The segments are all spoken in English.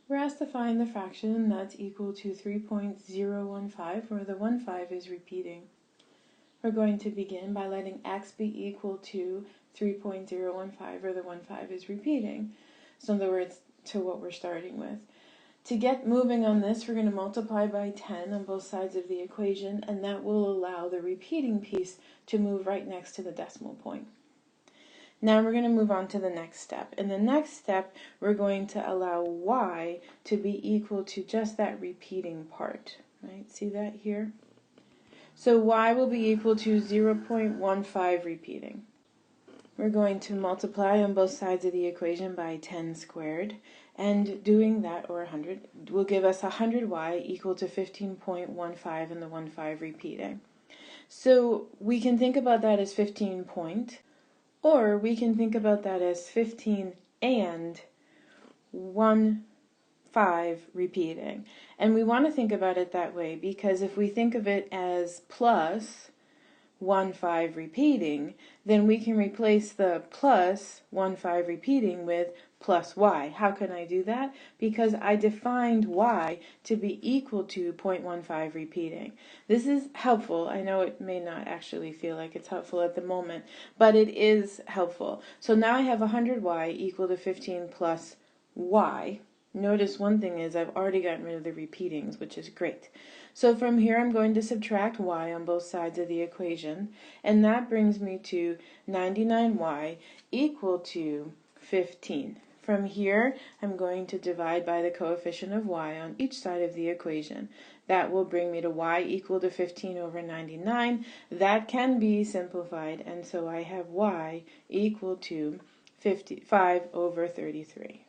We're asked to find the fraction that's equal to 3.015, where the 15 is repeating. We're going to begin by letting x be equal to 3.015, where the 15 is repeating. So in other words, to what we're starting with. To get moving on this, we're going to multiply by 10 on both sides of the equation, and that will allow the repeating piece to move right next to the decimal point. Now we're going to move on to the next step. In the next step, we're going to allow y to be equal to just that repeating part. Right? See that here? So y will be equal to 0.15 repeating. We're going to multiply on both sides of the equation by 10 squared, and doing that, or 100, will give us 100y equal to 15.15 and the 15 repeating. So we can think about that as 15 point, or we can think about that as 15 and 15 repeating. And we want to think about it that way because if we think of it as plus 15 repeating, then we can replace the plus 15 repeating with plus y. How can I do that? Because I defined y to be equal to 0.15 repeating. This is helpful. I know it may not actually feel like it's helpful at the moment, but it is helpful. So now I have 100y equal to 15 plus y. Notice one thing is I've already gotten rid of the repeatings, which is great. So from here I'm going to subtract y on both sides of the equation, and that brings me to 99y equal to 15. From here I'm going to divide by the coefficient of y on each side of the equation. That will bring me to y equal to 15 over 99. That can be simplified, and so I have y equal to 55 over 33.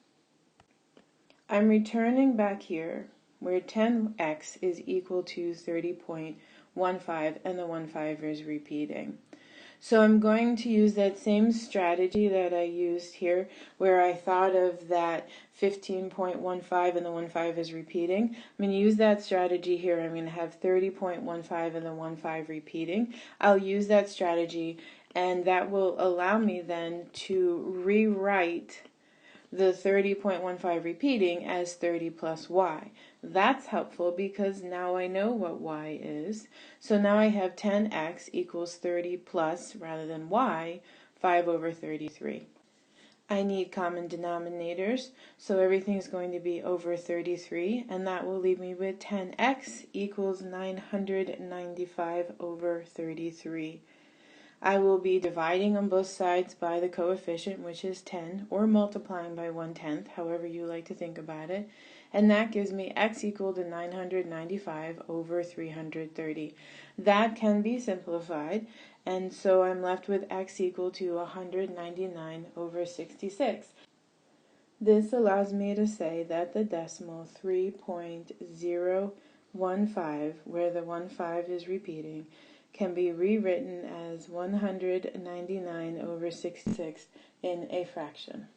I'm returning back here where 10x is equal to 30.15 and the 15 is repeating. So I'm going to use that same strategy that I used here where I thought of that 15.15 and the 15 is repeating. I'm going to use that strategy here. I'm going to have 30.15 and the 15 repeating. I'll use that strategy, and that will allow me then to rewrite the 30.15 repeating as 30 plus y. That's helpful because now I know what y is. So now I have 10x equals 30 plus, rather than y, 5 over 33. I need common denominators, so everything's going to be over 33, and that will leave me with 10x equals 995 over 33. I will be dividing on both sides by the coefficient, which is 10, or multiplying by 1/10, however you like to think about it. And that gives me x equal to 995 over 330. That can be simplified, and so I'm left with x equal to 199 over 66. This allows me to say that the decimal 3.015, where the 15 is repeating, can be rewritten as 199 over 66 in a fraction.